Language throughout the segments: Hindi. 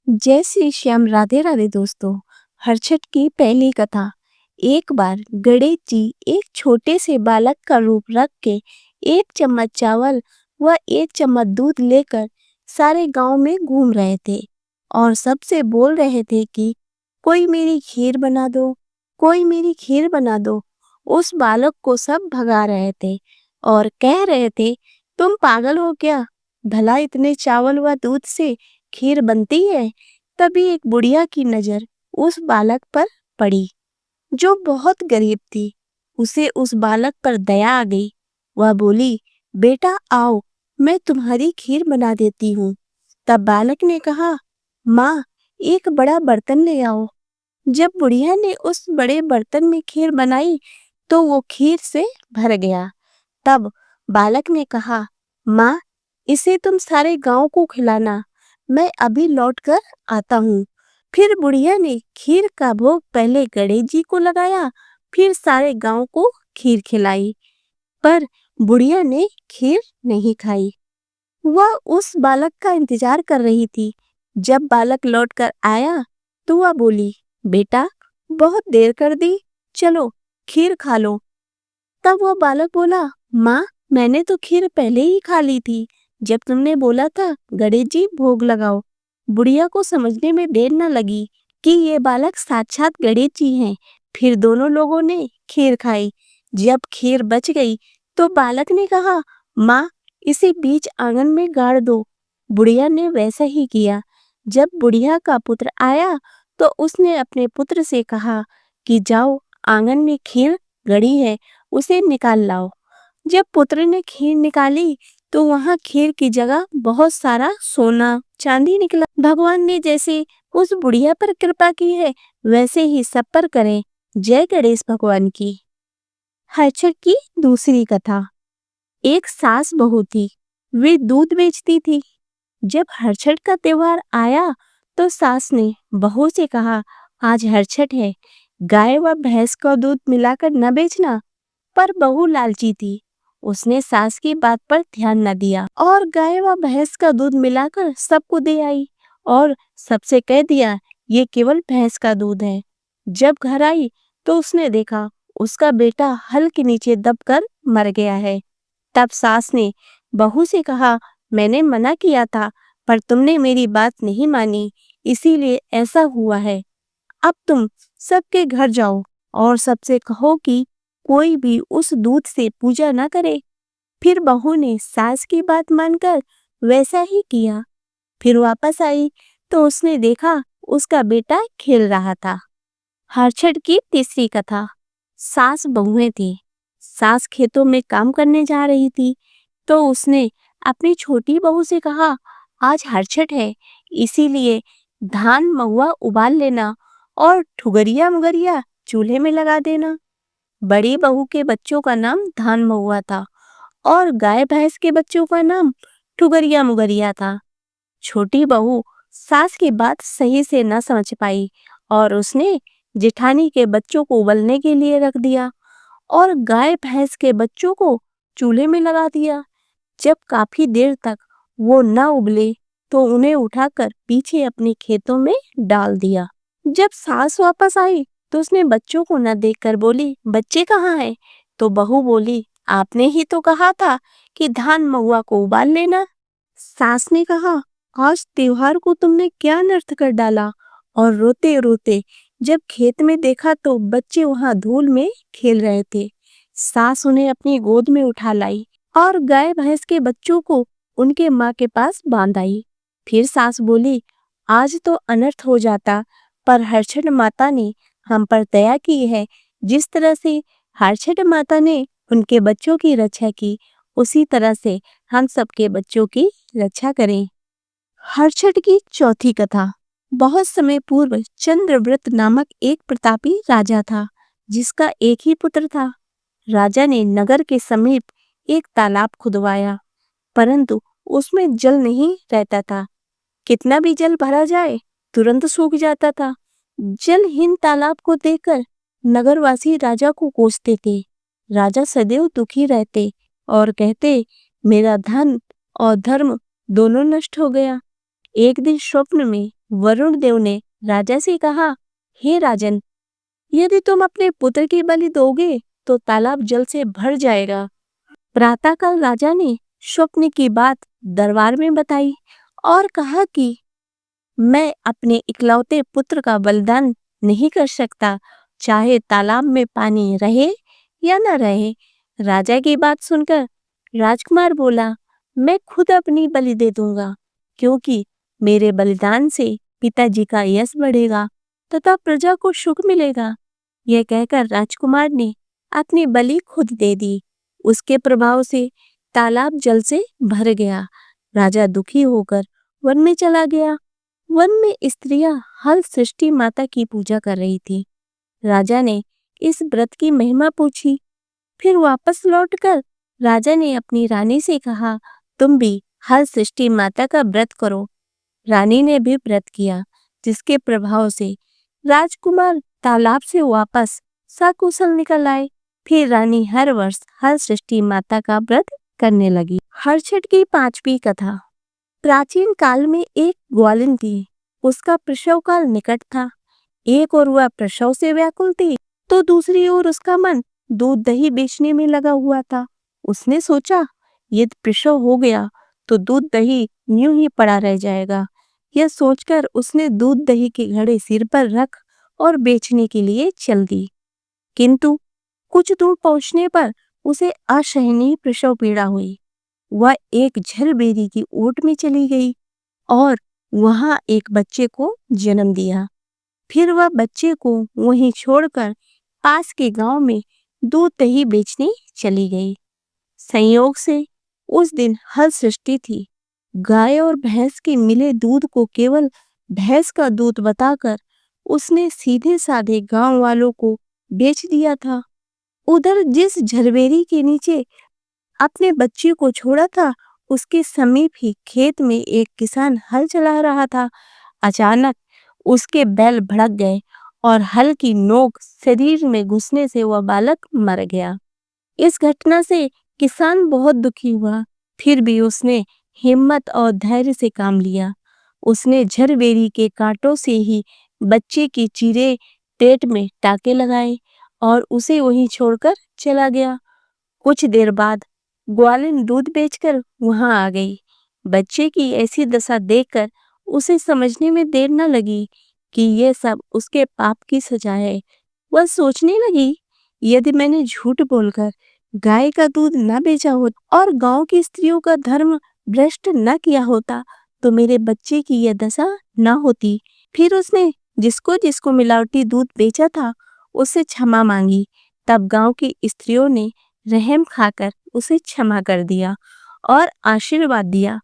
जय श्री श्याम, राधे राधे दोस्तों। हर्षद की पहली कथा। एक बार गणेश जी एक छोटे से बालक का रूप रख के एक चम्मच चावल व एक चम्मच दूध लेकर सारे गांव में घूम रहे थे और सबसे बोल रहे थे कि कोई मेरी खीर बना दो, कोई मेरी खीर बना दो। उस बालक को सब भगा रहे थे और कह रहे थे, तुम पागल हो क्या? भला इतने चावल व दूध से खीर बनती है? तभी एक बुढ़िया की नजर उस बालक पर पड़ी जो बहुत गरीब थी। उसे उस बालक पर दया आ गई। वह बोली, बेटा आओ, मैं तुम्हारी खीर बना देती हूँ। तब बालक ने कहा, माँ, एक बड़ा बर्तन ले आओ। जब बुढ़िया ने उस बड़े बर्तन में खीर बनाई तो वो खीर से भर गया। तब बालक ने कहा, माँ, इसे तुम सारे गांव को खिलाना, मैं अभी लौट कर आता हूँ। फिर बुढ़िया ने खीर का भोग पहले गणेश जी को लगाया, फिर सारे गांव को खीर खिलाई। पर बुढ़िया ने खीर नहीं खाई। वह उस बालक का इंतजार कर रही थी। जब बालक लौट कर आया तो वह बोली, बेटा, बहुत देर कर दी, चलो खीर खा लो। तब वह बालक बोला, माँ, मैंने तो खीर पहले ही खा ली थी, जब तुमने बोला था गणेश जी भोग लगाओ। बुढ़िया को समझने में देर न लगी कि ये बालक साक्षात गणेश जी हैं। फिर दोनों लोगों ने खीर खाई। जब खीर बच गई तो बालक ने कहा, माँ, इसे बीच आंगन में गाड़ दो। बुढ़िया ने वैसा ही किया। जब बुढ़िया का पुत्र आया तो उसने अपने पुत्र से कहा कि जाओ, आंगन में खीर गड़ी है, उसे निकाल लाओ। जब पुत्र ने खीर निकाली तो वहां खीर की जगह बहुत सारा सोना चांदी निकला। भगवान ने जैसे उस बुढ़िया पर कृपा की है वैसे ही सब पर करें। जय गणेश भगवान की। हर्षद की दूसरी कथा। एक सास बहू थी, वे दूध बेचती थी। जब हर्षद का त्योहार आया तो सास ने बहू से कहा, आज हर्षद है, गाय व भैंस का दूध मिलाकर न बेचना। पर बहू लालची थी, उसने सास की बात पर ध्यान न दिया और गाय व भैंस का दूध मिलाकर सबको दे आई और सबसे कह दिया, ये केवल भैंस का दूध है। जब घर आई तो उसने देखा उसका बेटा हल के नीचे दबकर मर गया है। तब सास ने बहू से कहा, मैंने मना किया था पर तुमने मेरी बात नहीं मानी, इसीलिए ऐसा हुआ है। अब तुम सबके घर जाओ और सबसे कहो कि कोई भी उस दूध से पूजा न करे। फिर बहू ने सास की बात मानकर वैसा ही किया। फिर वापस आई तो उसने देखा उसका बेटा खेल रहा था। हर्षद की तीसरी कथा। सास बहुएं थी। सास खेतों में काम करने जा रही थी तो उसने अपनी छोटी बहू से कहा, आज हर्षद है, इसीलिए धान महुआ उबाल लेना और ठुगरिया मुगरिया चूल्हे में लगा देना। बड़ी बहू के बच्चों का नाम धान महुआ था और गाय भैंस के बच्चों का नाम ठुगरिया मुगरिया था। छोटी बहू सास की बात सही से न समझ पाई और उसने जेठानी के बच्चों को उबलने के लिए रख दिया और गाय भैंस के बच्चों को चूल्हे में लगा दिया। जब काफी देर तक वो न उबले तो उन्हें उठाकर पीछे अपने खेतों में डाल दिया। जब सास वापस आई तो उसने बच्चों को न देखकर बोली, बच्चे कहाँ हैं? तो बहू बोली, आपने ही तो कहा था कि धान महुआ को उबाल लेना। सास ने कहा, आज त्योहार को तुमने क्या अनर्थ कर डाला? और रोते रोते जब खेत में देखा तो बच्चे वहां धूल में खेल रहे थे। सास उन्हें अपनी गोद में उठा लाई और गाय भैंस के बच्चों को उनके माँ के पास बांध आई। फिर सास बोली, आज तो अनर्थ हो जाता, पर हर्षद माता ने हम पर दया की है। जिस तरह से हर्षद माता ने उनके बच्चों की रक्षा की, उसी तरह से हम सबके बच्चों की रक्षा करें। हर्षद की चौथी कथा। बहुत समय पूर्व चंद्रव्रत नामक एक प्रतापी राजा था, जिसका एक ही पुत्र था। राजा ने नगर के समीप एक तालाब खुदवाया, परंतु उसमें जल नहीं रहता था। कितना भी जल भरा जाए तुरंत सूख जाता था। जलहीन तालाब को देखकर नगरवासी राजा को कोसते थे। राजा सदैव दुखी रहते और कहते, मेरा धन और धर्म दोनों नष्ट हो गया। एक दिन स्वप्न में वरुण देव ने राजा से कहा, हे राजन, यदि तुम अपने पुत्र की बलि दोगे तो तालाब जल से भर जाएगा। प्रातःकाल राजा ने स्वप्न की बात दरबार में बताई और कहा कि मैं अपने इकलौते पुत्र का बलिदान नहीं कर सकता, चाहे तालाब में पानी रहे या न रहे। राजा की बात सुनकर राजकुमार बोला, मैं खुद अपनी बलि दे दूंगा, क्योंकि मेरे बलिदान से पिताजी का यश बढ़ेगा तथा प्रजा को सुख मिलेगा। यह कहकर राजकुमार ने अपनी बलि खुद दे दी। उसके प्रभाव से तालाब जल से भर गया। राजा दुखी होकर वन में चला गया। वन में स्त्रियां हल सृष्टि माता की पूजा कर रही थी। राजा ने इस व्रत की महिमा पूछी। फिर वापस लौटकर राजा ने अपनी रानी से कहा, तुम भी हल सृष्टि माता का व्रत करो। रानी ने भी व्रत किया, जिसके प्रभाव से राजकुमार तालाब से वापस सकुशल निकल आए। फिर रानी हर वर्ष हल सृष्टि माता का व्रत करने लगी। हरछठ की 5वीं कथा। प्राचीन काल में एक ग्वालिन थी। उसका प्रसव काल निकट था। एक ओर वह प्रसव से व्याकुल थी, तो दूसरी ओर उसका मन दूध दही बेचने में लगा हुआ था। उसने सोचा, यदि प्रसव हो गया तो दूध दही यूं ही पड़ा रह जाएगा। यह सोचकर उसने दूध दही के घड़े सिर पर रख और बेचने के लिए चल दी। किंतु कुछ दूर पहुंचने पर उसे असहनीय प्रसव पीड़ा हुई। वह एक झलबेरी की ओट में चली गई और वहां एक बच्चे को जन्म दिया। फिर वह बच्चे को वहीं छोड़कर पास के गांव में दूध दही बेचने चली गई। संयोग से उस दिन हल सृष्टि थी। गाय और भैंस के मिले दूध को केवल भैंस का दूध बताकर उसने सीधे साधे गांव वालों को बेच दिया था। उधर जिस झरबेरी के नीचे अपने बच्चे को छोड़ा था, उसके समीप ही खेत में एक किसान हल चला रहा था। अचानक उसके बैल भड़क गए और हल की नोक शरीर में घुसने से वह बालक मर गया। इस घटना से किसान बहुत दुखी हुआ। फिर भी उसने हिम्मत और धैर्य से काम लिया। उसने झरबेरी के कांटों से ही बच्चे की चीरे पेट में टाके लगाए और उसे वहीं छोड़कर चला गया। कुछ देर बाद ग्वालिन दूध बेचकर वहां आ गई। बच्चे की ऐसी दशा देखकर उसे समझने में देर न लगी कि यह सब उसके पाप की सजा है। वह सोचने लगी, यदि मैंने झूठ बोलकर गाय का दूध न बेचा होता और गांव की स्त्रियों का धर्म भ्रष्ट न किया होता तो मेरे बच्चे की यह दशा न होती। फिर उसने जिसको जिसको मिलावटी दूध बेचा था उससे क्षमा मांगी। तब गांव की स्त्रियों ने रहम खाकर उसे क्षमा कर दिया और आशीर्वाद दिया।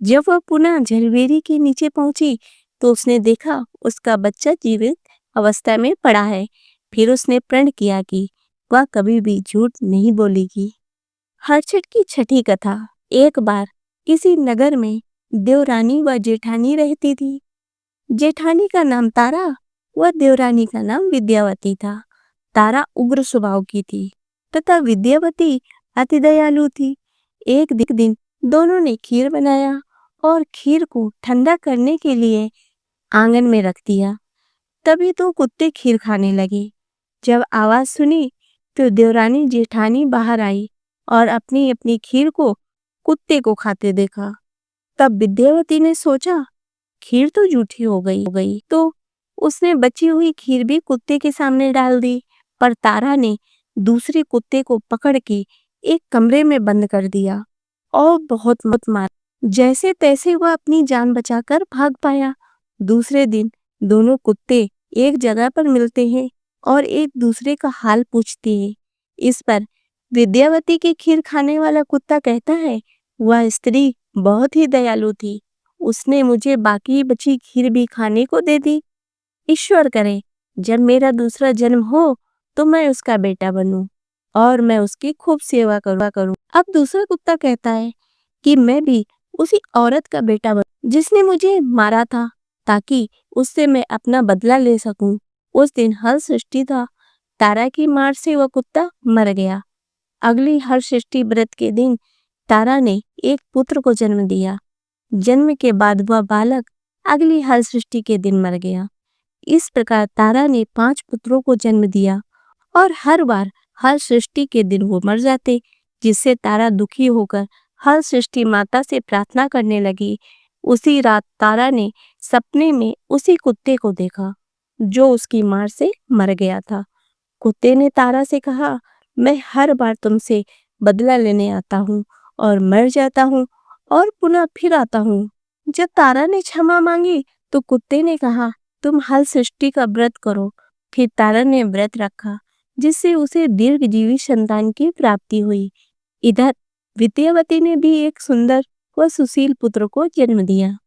जब वह पुनः झरबेरी के नीचे पहुंची तो उसने देखा उसका बच्चा जीवित अवस्था में पड़ा है। फिर उसने प्रण किया कि वह कभी भी झूठ नहीं बोलेगी। हरछठ की 6ठी कथा। एक बार किसी नगर में देवरानी व जेठानी रहती थी। जेठानी का नाम तारा व देवरानी का नाम विद्यावती था। तारा उग्र स्वभाव की थी तथा विद्यावती अति दयालु थी। एक दिन दोनों ने खीर बनाया और खीर को ठंडा करने के लिए आंगन में रख दिया। तभी तो कुत्ते खीर खाने लगे। जब आवाज सुनी तो देवरानी जेठानी बाहर आई और अपनी अपनी खीर को कुत्ते को खाते देखा। तब विद्यावती ने सोचा, खीर तो जूठी हो गई तो उसने बची हुई खीर भी कुत्ते के सामने डाल दी। पर तारा ने दूसरे कुत्ते को पकड़ के एक कमरे में बंद कर दिया और बहुत मारा। जैसे तैसे वह अपनी जान बचाकर भाग पाया। दूसरे दिन दोनों कुत्ते एक जगह पर मिलते हैं और एक दूसरे का हाल पूछते हैं। इस पर विद्यावती की खीर खाने वाला कुत्ता कहता है, वह स्त्री बहुत ही दयालु थी, उसने मुझे बाकी बची खीर भी खाने को दे दी। ईश्वर करे जब मेरा दूसरा जन्म हो तो मैं उसका बेटा बनूं और मैं उसकी खूब सेवा करूं। अब दूसरा कुत्ता कहता है कि मैं भी उसी औरत का बेटा बनूं जिसने मुझे मारा था, ताकि उससे मैं अपना बदला ले सकूं। उस दिन हल सृष्टि था। तारा की मार से वह कुत्ता मर गया। अगली हल सृष्टि व्रत के दिन तारा ने एक पुत्र को जन्म दिया। जन्म के बाद वह बालक अगली हल सृष्टि के दिन मर गया। इस प्रकार तारा ने 5 पुत्रों को जन्म दिया और हर बार हल सृष्टि के दिन वो मर जाते, जिससे तारा दुखी होकर हल सृष्टि माता से प्रार्थना करने लगी। उसी रात तारा ने सपने में उसी कुत्ते को देखा जो उसकी मार से मर गया था। कुत्ते ने तारा से कहा, मैं हर बार तुमसे बदला लेने आता हूँ और मर जाता हूँ और पुनः फिर आता हूँ। जब तारा ने क्षमा मांगी तो कुत्ते ने कहा, तुम हल सृष्टि का व्रत करो। फिर तारा ने व्रत रखा, जिससे उसे दीर्घजीवी संतान की प्राप्ति हुई। इधर विद्यावती ने भी एक सुंदर व सुशील पुत्र को जन्म दिया।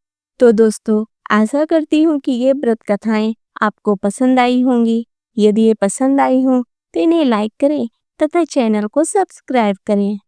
तो दोस्तों, आशा करती हूँ कि ये व्रत कथाएं आपको पसंद आई होंगी। यदि ये पसंद आई हो तो इन्हें लाइक करें तथा चैनल को सब्सक्राइब करें।